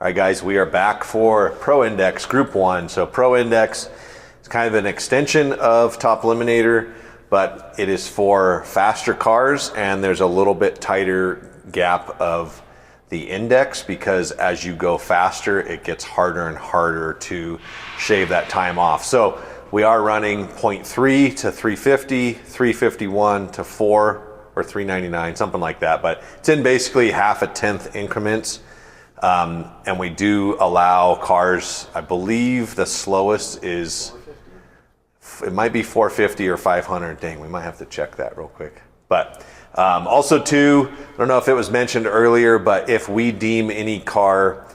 All right, guys, we are back for Pro Index Group 1. So Pro Index is kind of an extension of Top Eliminator, but it is for faster cars, and there's a little bit tighter gap of the index because as you go faster, it gets harder and harder to shave that time off. So we are running 0.3 to 350, 351 to 4 or 399, something like that, but it's in basically half a tenth increments. And we do allow cars, I believe the slowest is, it might be 450 or 500. Dang, we might have to check that real quick. But also too, I don't know if it was mentioned earlier, but if we deem any car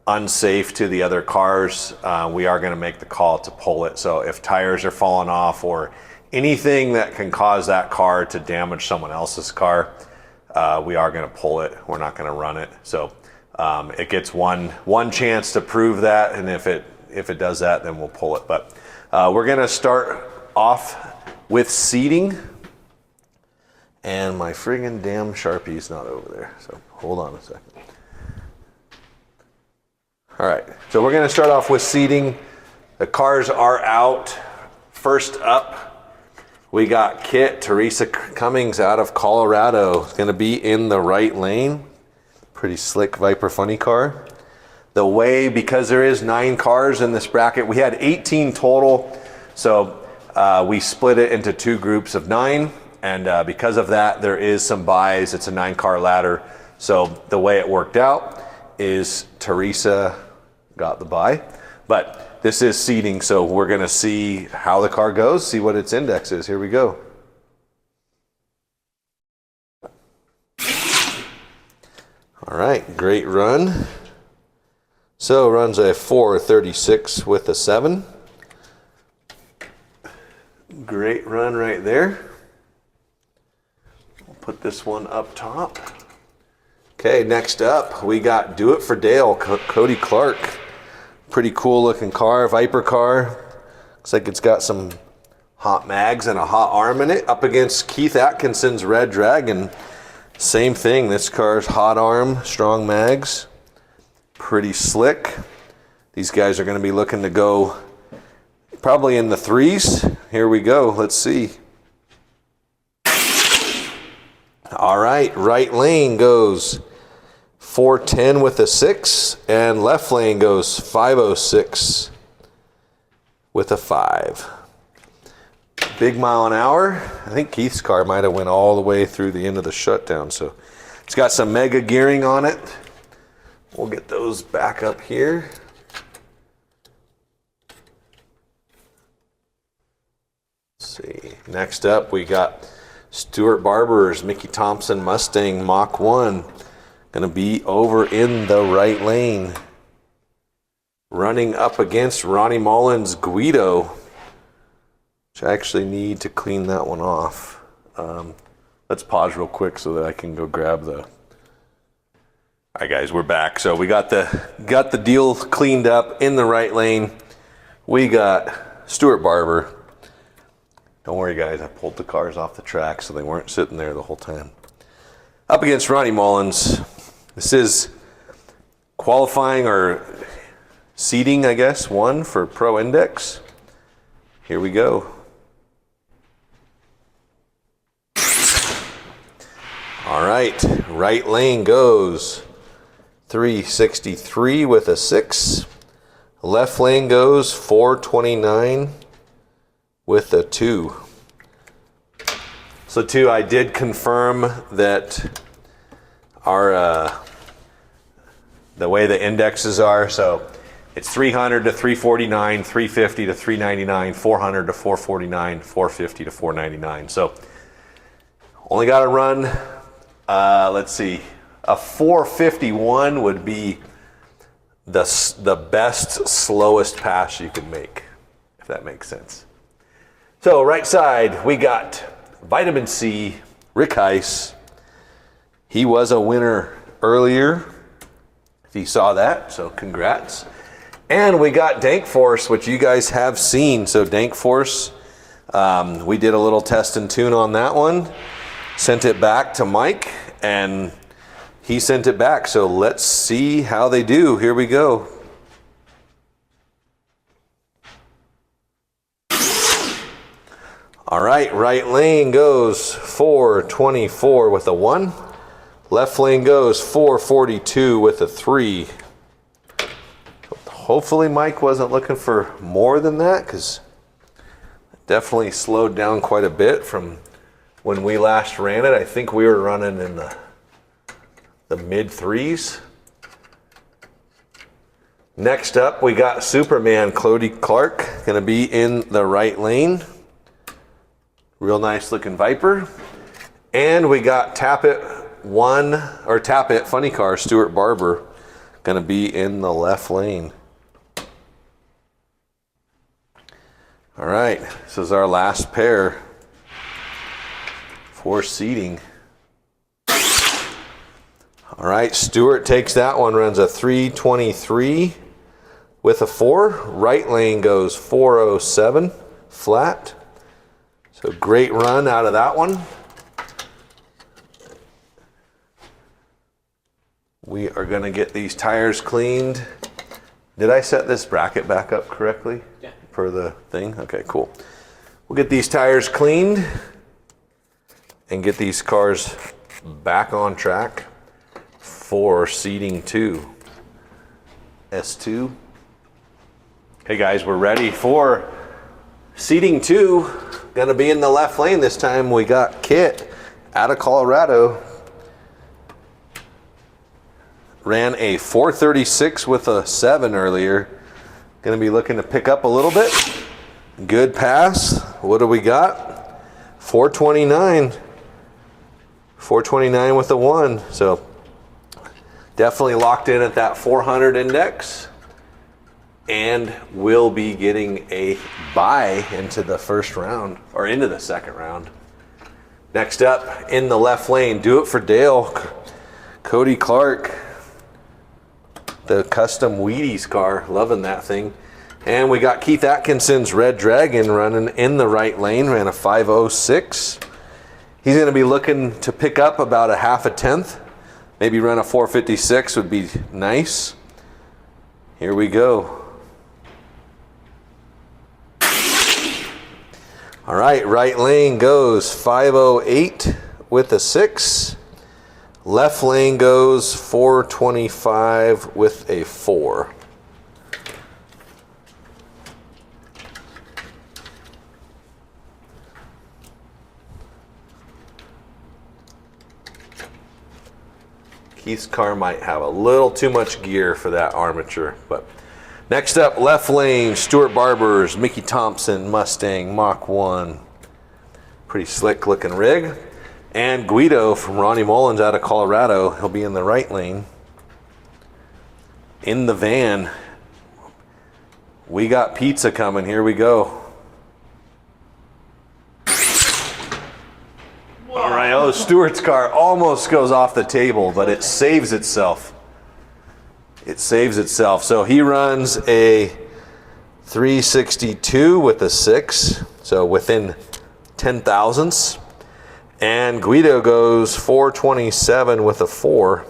unsafe to the other cars, we are going to make the call to pull it. So if tires are falling off or anything that can cause that car to damage someone else's car, we are going to pull it. We're not going to run it. So it gets one chance to prove that, and if it does that, then we'll pull it. But we're going to start off with seating, and my friggin' damn Sharpie is not over there, so hold on a second. All right, so we're going to start off with seating. The cars are out. First up, we got Kitt, Teresa Cummings out of Colorado. It's going to be in the right lane. Pretty slick Viper funny car. The way, because there is 9 cars in this bracket, we had 18 total, so we split it into 2 groups of 9, and because of that, there is some buys. It's a 9-car ladder, so the way it worked out is Teresa got the buy, but this is seating, so we're gonna see how the car goes, see what its index is. Here we go. All right, great run. So runs a 436 with a 7. Great run right there. We'll put this one up top. Okay, next up we got Do It for Dale, Cody Clark. Pretty cool looking car, Viper car. Looks like it's got some hot mags and a hot arm in it, up against Keith Atkinson's Red Dragon. Same thing, this car's hot arm, strong mags, pretty slick. These guys are going to be looking to go probably in the 3s. Here we go, let's see. All right, right lane goes 410 with a 6, and left lane goes 506 with a 5. Big mile an hour. I think Keith's car might have went all the way through the end of the shutdown. So it's got some mega gearing on it. We'll get those back up here. Let's see. Next up, we got Stuart Barber's Mickey Thompson Mustang Mach 1. Gonna be over in the right lane. Running up against Ronnie Mullins' Gweedo. I actually need to clean that one off. Let's pause real quick so that I can go grab the... All right, guys, we're back. So we got the deal cleaned up in the right lane. We got Stuart Barber. Don't worry, guys, I pulled the cars off the track so they weren't sitting there the whole time. Up against Ronnie Mullins. This is qualifying or seating, I guess, 1 for Pro Index. Here we go. All right lane goes 363 with a 6. Left lane goes 429 with a 2. So too, I did confirm that our the way the indexes are, so it's 300 to 349, 350 to 399, 400 to 449, 450 to 499. So only got to run, let's see, a 451 would be the best, slowest pass you could make, if that makes sense. So right side, we got Vitamin C, Rick Hice. He was a winner earlier, if you saw that, so congrats. And we got DankForce, which you guys have seen. So DankForce, we did a little test and tune on that one, sent it back to Mike, and he sent it back. So let's see how they do. Here we go. All right, right lane goes 424 with a 1. Left lane goes 442 with a 3. Hopefully Mike wasn't looking for more than that, because it definitely slowed down quite a bit from when we last ran it. I think we were running in the mid 3s. Next up, we got Superman Cody Clark, gonna be in the right lane. Real nice looking Viper. And we got Tap It Funny Car Stuart Barber, gonna be in the left lane. All right, this is our last pair for seating. All right, Stuart takes that one, runs a 323 with a 4. Right lane goes 407 flat. So great run out of that one. We are going to get these tires cleaned. Did I set this bracket back up correctly? Yeah. For the thing? Okay, cool. We'll get these tires cleaned and get these cars back on track for seating 2. S2. Hey guys, we're ready for seating 2. Gonna be in the left lane this time. We got Kitt out of Colorado. Ran a 436 with a 7 earlier. Gonna be looking to pick up a little bit. Good pass. What do we got? 429. 429 with a 1. So definitely locked in at that 400 index. And we'll be getting a bye into the first round, or into the second round. Next up in the left lane, Do It for Dale, Cody Clark, the custom Wheaties car, loving that thing. And we got Keith Atkinson's Red Dragon running in the right lane, ran a 506. He's gonna be looking to pick up about a half a tenth, maybe run a 456 would be nice. Here we go. All right, right lane goes 508 with a 6. Left lane goes 425 with a 4. Keith's car might have a little too much gear for that armature, but next up, left lane, Stuart Barber's Mickey Thompson Mustang Mach 1. Pretty slick looking rig. And Gweedo from Ronnie Mullins out of Colorado. He'll be in the right lane. In the van, we got pizza coming. Here we go. All right, oh, Stuart's car almost goes off the table, but it saves itself. It saves itself. So he runs a 362 with a 6, so within 10 thousandths. And Gweedo goes 427 with a 4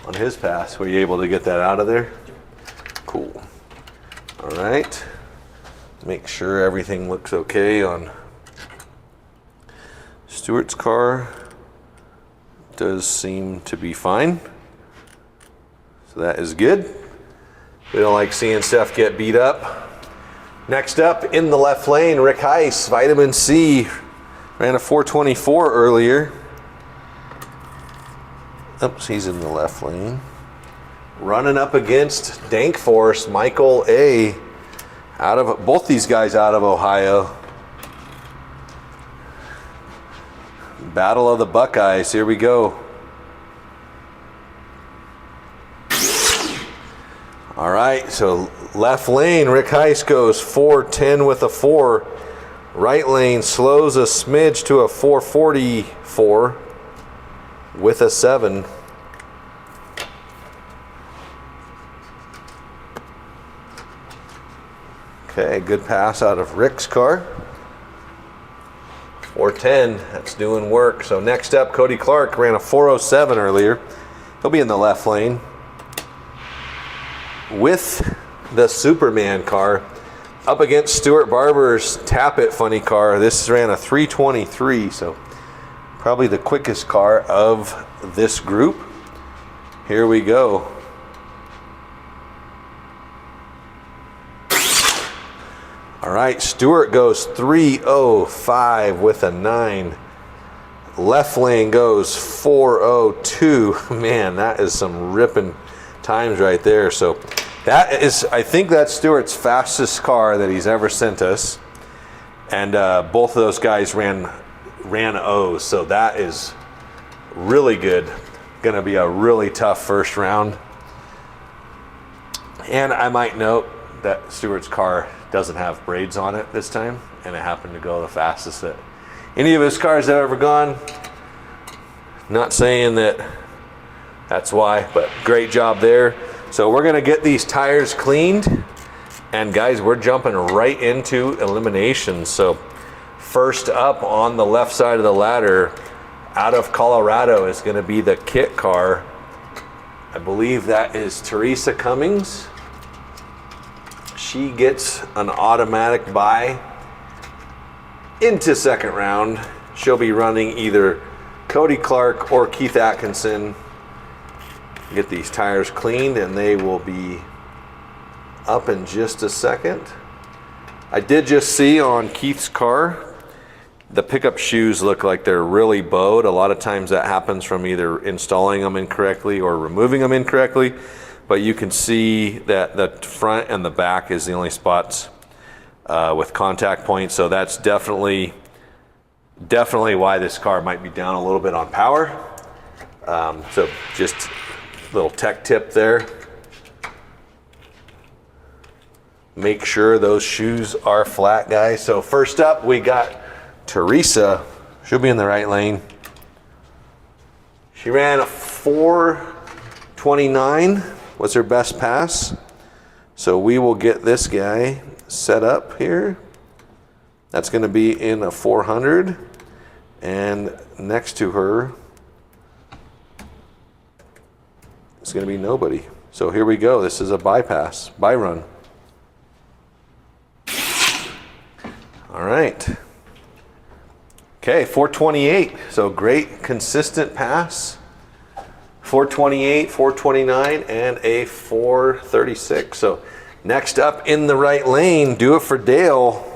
on his pass. Were you able to get that out of there? Cool. All right. Make sure everything looks okay on Stuart's car. Does seem to be fine. So that is good. We don't like seeing stuff get beat up. Next up in the left lane, Rick Hice, Vitamin C. Ran a 424 earlier. Oops, he's in the left lane. Running up against DankForce, Michael A. Out of both these guys out of Ohio. Battle of the Buckeyes. Here we go. All right, so left lane, Rick Hice goes 410 with a 4. Right lane slows a smidge to a 444 with a 7. Okay, good pass out of Rick's car. 410, that's doing work. So next up, Cody Clark ran a 407 earlier. He'll be in the left lane with the Superman car up against Stuart Barber's Tap It funny car. This ran a 323, so probably the quickest car of this group. Here we go. All right, Stuart goes 305 with a 9. Left lane goes 402. Man, that is some ripping times right there. So that is, I think that's Stuart's fastest car that he's ever sent us. And both of those guys ran O's, so that is really good. Gonna be a really tough first round. And I might note that Stuart's car doesn't have braids on it this time, and it happened to go the fastest that any of his cars have ever gone. Not saying that that's why, but great job there. So we're gonna get these tires cleaned, and guys, we're jumping right into eliminations. So first up on the left side of the ladder, out of Colorado, is gonna be the Kitt car. I believe that is Teresa Cummings. She gets an automatic bye into second round. She'll be running either Cody Clark or Keith Atkinson. Get these tires cleaned and they will be up in just a second. I did just see on Keith's car, the pickup shoes look like they're really bowed. A lot of times that happens from either installing them incorrectly or removing them incorrectly. But you can see that the front and the back is the only spots with contact points. So that's definitely why this car might be down a little bit on power. So just a little tech tip there. Make sure those shoes are flat, guys. So first up, we got Teresa. She'll be in the right lane. She ran a 429. Was her best pass. So we will get this guy set up here. That's going to be in a 400. And next to her is going to be nobody. So here we go. This is a bypass, by run. All right. Okay, 428. So great, consistent pass. 428, 429, and a 436. So next up in the right lane, do it for Dale.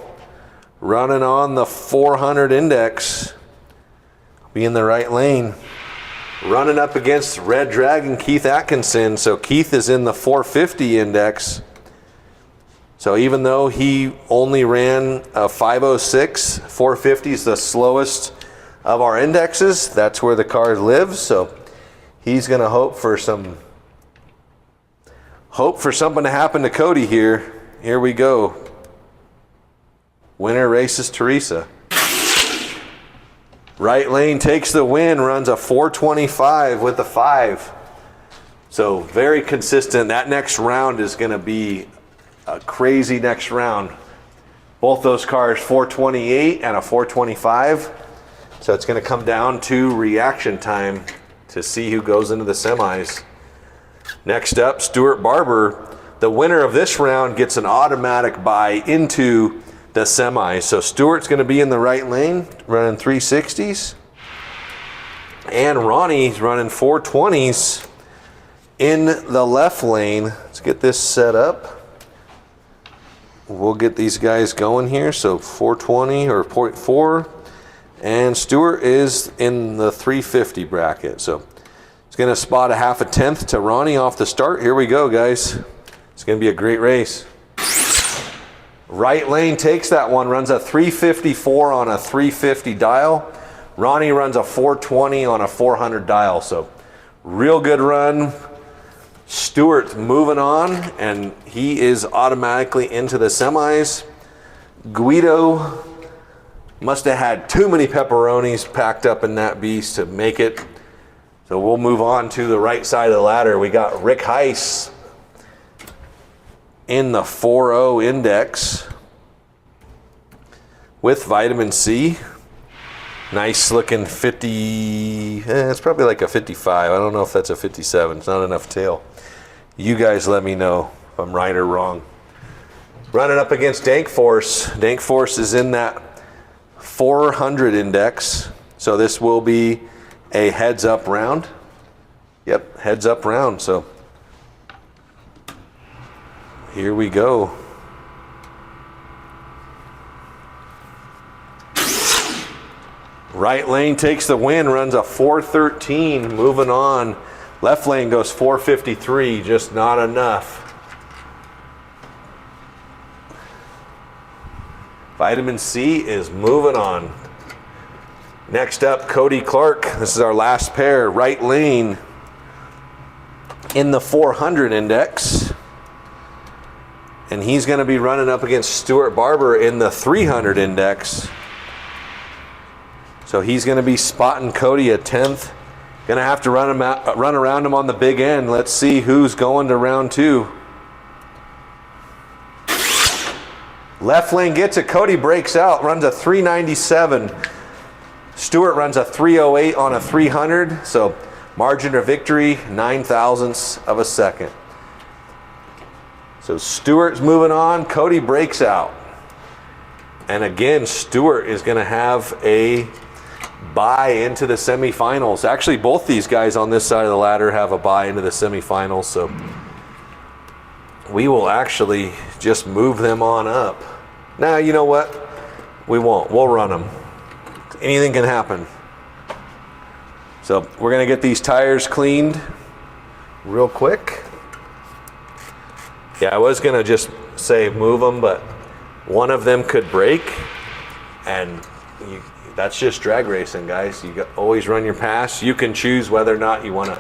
Running on the 400 index. Be in the right lane. Running up against Red Dragon, Keith Atkinson. So Keith is in the 450 index. So even though he only ran a 506, 450 is the slowest of our indexes. That's where the car lives. So he's going to hope for something to happen to Cody here. Here we go. Winner races Teresa. Right lane takes the win, runs a 425 with a 5. So very consistent. That next round is going to be a crazy next round. Both those cars 428 and a 425. So it's going to come down to reaction time to see who goes into the semis. Next up, Stuart Barber. The winner of this round gets an automatic bye into the semis. So Stuart's going to be in the right lane, running 360s. And Ronnie's running 420s in the left lane. Let's get this set up. We'll get these guys going here. So 420 or 0.4. And Stuart is in the 350 bracket. So it's going to spot a half a tenth to Ronnie off the start. Here we go, guys. It's going to be a great race. Right lane takes that one, runs a 354 on a 350 dial. Ronnie runs a 420 on a 400 dial. So real good run. Stuart's moving on, and he is automatically into the semis. Gweedo must have had too many pepperonis packed up in that beast to make it. So we'll move on to the right side of the ladder. We got Rick Hice in the 4.0 index with vitamin C. Nice looking 50, it's probably like a 55. I don't know if that's a 57. It's not enough tail. You guys let me know if I'm right or wrong. Running up against DankForce. DankForce is in that 400 index. So this will be a heads up round. Yep, heads up round. So here we go. Right lane takes the win, runs a 413, moving on. Left lane goes 453, just not enough. Vitamin C is moving on. Next up, Cody Clark. This is our last pair. Right lane in the 400 index. And he's going to be running up against Stuart Barber in the 300 index. So he's going to be spotting Cody a 10th. Going to have to run around him on the big end. Let's see who's going to round 2. Left lane gets it. Cody breaks out, runs a 397. Stuart runs a 308 on a 300. So margin of victory, 9 thousandths of a second. So Stuart's moving on. Cody breaks out. And again, Stuart is going to have a bye into the semifinals. Actually, both these guys on this side of the ladder have a bye into the semifinals, so we will actually just move them on up. Now, you know what? We won't. We'll run them. Anything can happen. So we're going to get these tires cleaned real quick. Yeah, I was going to just say move them, but one of them could break, and that's just drag racing, guys. You always run your pass. You can choose whether or not you want to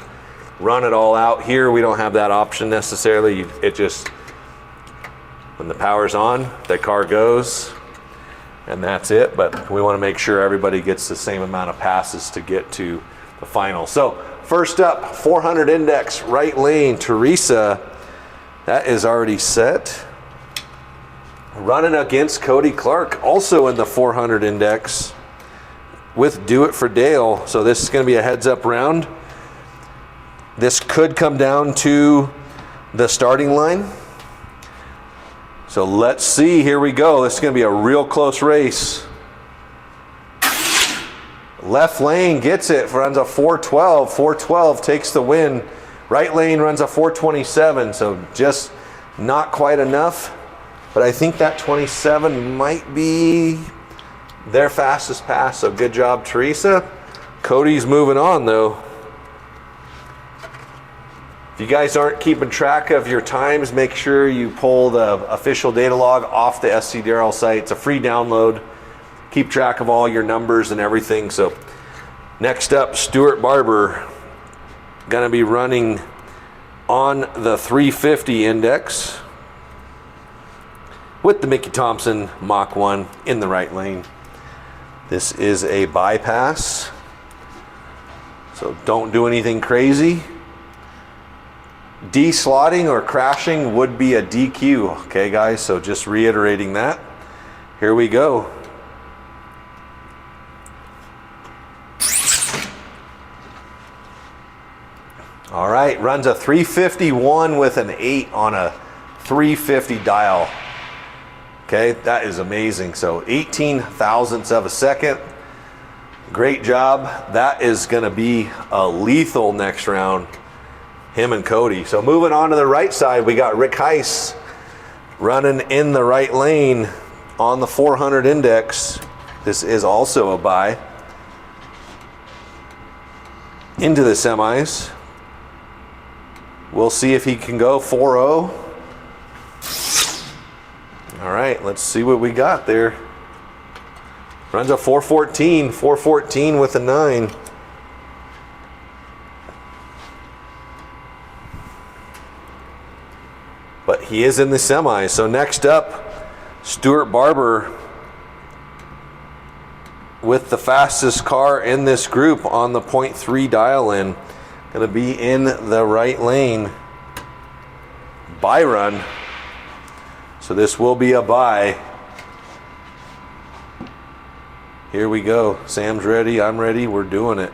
run it all out. Here, we don't have that option necessarily. It just, when the power's on, the car goes, and that's it. But we want to make sure everybody gets the same amount of passes to get to the final. So first up, 400 index, right lane, Teresa. That is already set. Running against Cody Clark, also in the 400 index, with Do It For Dale. So this is going to be a heads up round. This could come down to the starting line. So let's see, here we go. This is going to be a real close race. Left lane gets it, runs a 412. 412 takes the win. Right lane runs a 427, so just not quite enough. But I think that 27 might be their fastest pass, so good job, Teresa. Cody's moving on, though. If you guys aren't keeping track of your times, make sure you pull the official data log off the SCDRL site. It's a free download. Keep track of all your numbers and everything. So next up, Stuart Barber, gonna be running on the 350 index with the Mickey Thompson Mach 1 in the right lane. This is a bypass, so don't do anything crazy. De-slotting or crashing would be a DQ, okay guys? So just reiterating that. Here we go. All right, runs a 351 with an 8 on a 350 dial. Okay, that is amazing. So 18 thousandths of a second. Great job. That is gonna be a lethal next round, him and Cody. So moving on to the right side, we got Rick Hice running in the right lane on the 400 index. This is also a bye into the semis. We'll see if he can go 4-0. All right, let's see what we got there. Runs a 414, 414 with a 9. But he is in the semis. So next up, Stuart Barber with the fastest car in this group on the 0.3 dial-in. Gonna be in the right lane. Bye run. So this will be a bye. Here we go. Sam's ready, I'm ready, we're doing it.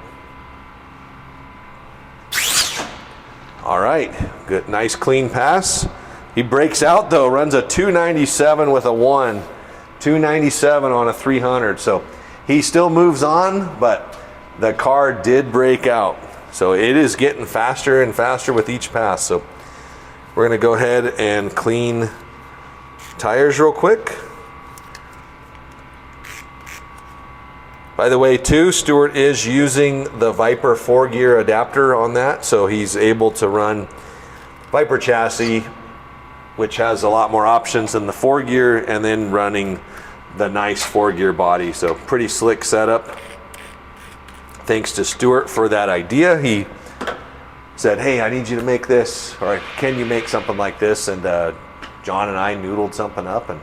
All right, good, nice clean pass. He breaks out though, runs a 297 with a 1. 297 on a 300, so he still moves on, but the car did break out. So it is getting faster and faster with each pass. So we're gonna go ahead and clean tires real quick. By the way, too, Stuart is using the Viper 4-gear adapter on that, so he's able to run Viper chassis, which has a lot more options than the 4-gear, and then running the nice 4-gear body. So pretty slick setup. Thanks to Stuart for that idea. He said, hey, I need you to make this, or can you make something like this? And John and I noodled something up and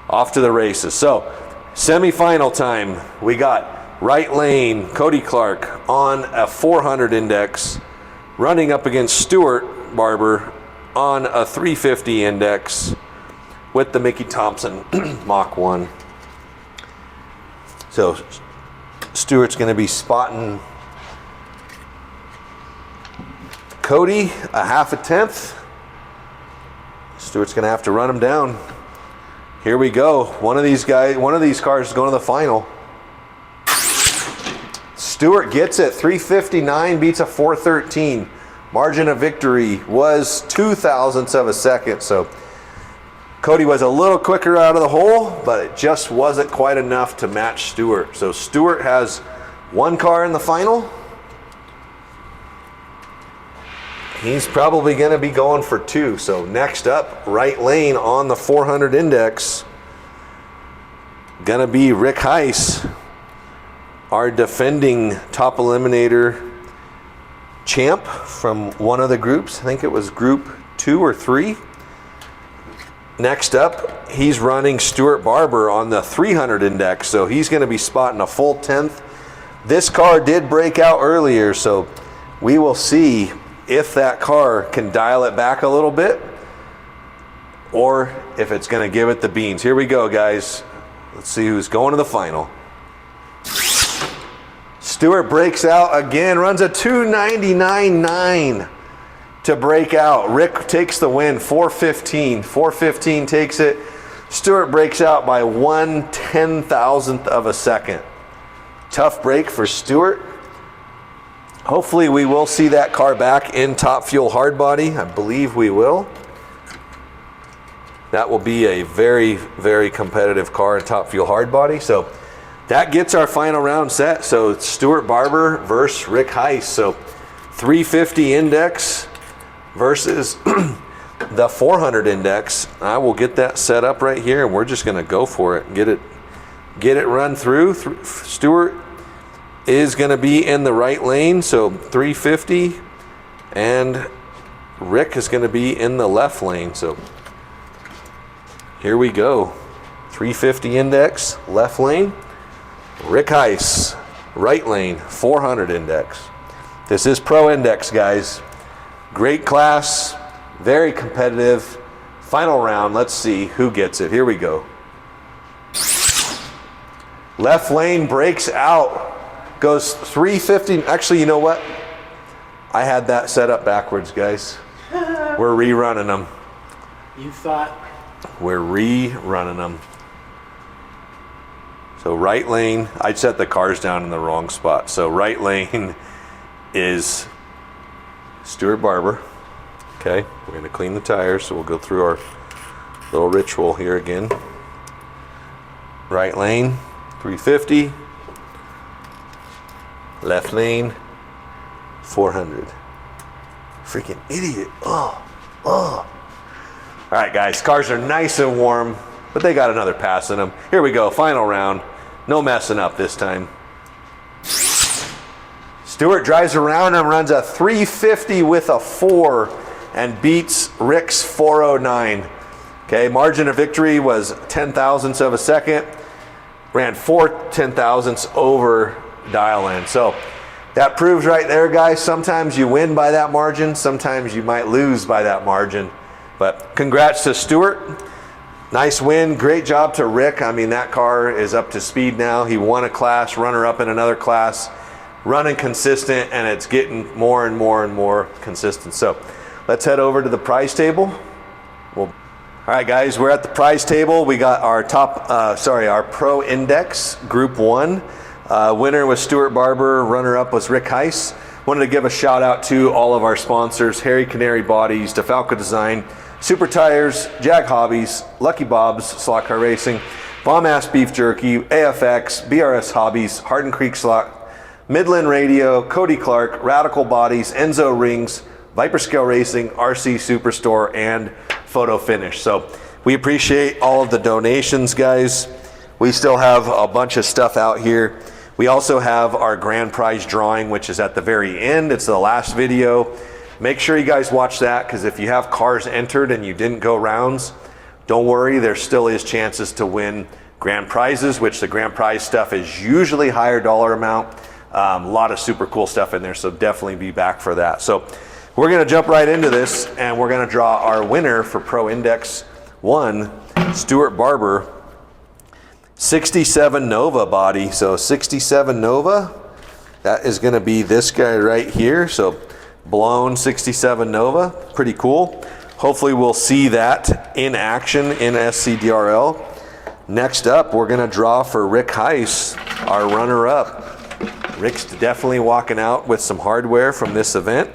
off to the races. So semi-final time, we got right lane Cody Clark on a 400 index, running up against Stuart Barber on a 350 index with the Mickey Thompson Mach 1. So Stuart's going to be spotting Cody a 1/2 tenth. Stuart's going to have to run him down. Here we go. One of these cars is going to the final. Stuart gets it. 359 beats a 413. Margin of victory was 0.02 of a second. So Cody was a little quicker out of the hole, but it just wasn't quite enough to match Stuart. So Stuart has one car in the final. He's probably going to be going for 2. So next up, right lane on the 400 index, going to be Hice, our defending top eliminator champ from one of the groups. I think it was group 2 or 3. Next up, he's running Stuart Barber on the 300 index, so he's going to be spotting a full 10th. This car did break out earlier, so we will see if that car can dial it back a little bit or if it's going to give it the beans. Here we go, guys. Let's see who's going to the final. Stuart breaks out again, runs a 299.9 to break out. Rick takes the win, 415. 415 takes it. Stuart breaks out by 1/10,000th of a second. Tough break for Stuart. Hopefully we will see that car back in Top Fuel hard body. I believe we will. That will be a very, very competitive car in Top Fuel hard body. So that gets our final round set. So it's Stuart Barber versus Hice. So 350 index versus the 400 index. I will get that set up right here, and we're just going to go for it. Get it run through. Stuart is going to be in the right lane, so 350, and Rick is going to be in the left lane. So here we go. 350 index, left lane. Hice, right lane, 400 index. This is Pro Index, guys. Great class, very competitive. Final round, let's see who gets it. Here we go. Left lane breaks out, goes 350. Actually, you know what? I had that set up backwards, guys. We're rerunning them. You thought? We're rerunning them. So right lane, I set the cars down in the wrong spot. So right lane is Stuart Barber. Okay, we're going to clean the tires, so we'll go through our little ritual here again. Right lane, 350. Left lane, 400. Freaking idiot. Oh. All right, guys, cars are nice and warm, but they got another pass in them. Here we go, final round. No messing up this time. Stuart drives around and runs a 350 with a 4 and beats Rick's 409. Okay, margin of victory was 0.10 of a second. Ran 4/10,000ths over dial in. So that proves right there, guys, sometimes you win by that margin, sometimes you might lose by that margin. But congrats to Stuart. Nice win, great job to Rick. I mean, that car is up to speed now. He won a class, runner up in another class, running consistent, and it's getting more and more and more consistent. So let's head over to the prize table. All right, guys, we're at the prize table. We got our our Pro Index Group 1. Winner was Stuart Barber, runner up was Rick Hice. Wanted to give a shout out to all of our sponsors: Harry Canary Bodies, DeFalco Design, Super Tires, Jag Hobbies, Lucky Bob's, Slot Car Racing, Bomb Ass Beef Jerky, AFX, BRS Hobbies, Hardin Creek Slot, Midland Radio, Cody Clark, Radical Bodies, Enzo Rings, Viper Scale Racing, RC Superstore, and Photo Finish. So we appreciate all of the donations, guys. We still have a bunch of stuff out here. We also have our grand prize drawing, which is at the very end. It's the last video. Make sure you guys watch that, because if you have cars entered and you didn't go rounds, don't worry, there still is chances to win grand prizes, which the grand prize stuff is usually higher dollar amount. A lot of super cool stuff in there, so definitely be back for that. So we're gonna jump right into this, and we're gonna draw our winner for Pro Index 1, Stuart Barber, 67 Nova body. So 67 Nova, that is gonna be this guy right here. So blown 67 Nova, pretty cool. Hopefully we'll see that in action in SCDRL. Next up, we're gonna draw for Rick Hice, our runner-up. Rick's definitely walking out with some hardware from this event.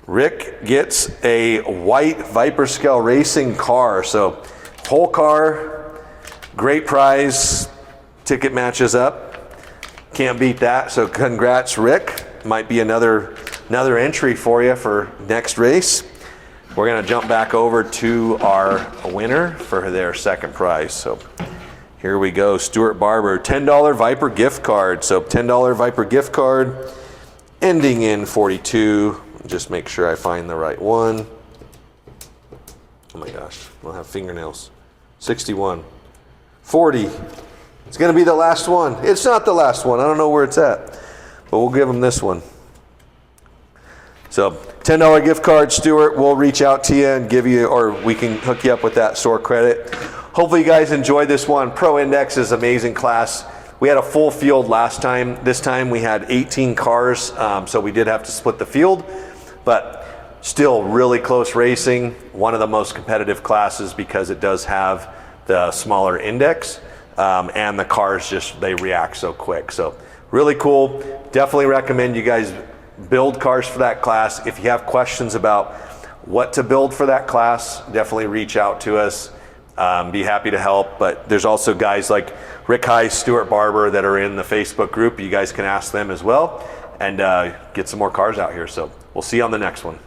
Rick gets a white Viper Scale Racing car. So whole car, great prize, ticket matches up. Can't beat that, so congrats, Rick. Might be another entry for you for next race. We're gonna jump back over to our winner for their second prize. So here we go, Stuart Barber, $10 Viper gift card. So $10 Viper gift card, ending in 42. Just make sure I find the right one. Oh my gosh, I don't have fingernails. 61, 40. It's gonna be the last one. It's not the last one, I don't know where it's at, but we'll give him this one. So $10 gift card, Stuart. We'll reach out to you and give you, or we can hook you up with that store credit. Hopefully you guys enjoyed this one. Pro Index is amazing class. We had a full field last time. This time we had 18 cars, so we did have to split the field, but still really close racing. One of the most competitive classes because it does have the smaller index, and the cars they react so quick. So really cool. Definitely recommend you guys build cars for that class. If you have questions about what to build for that class, definitely reach out to us. Be happy to help. But there's also guys like Rick Hice, Stuart Barber that are in the Facebook group. You guys can ask them as well and get some more cars out here. So we'll see you on the next one.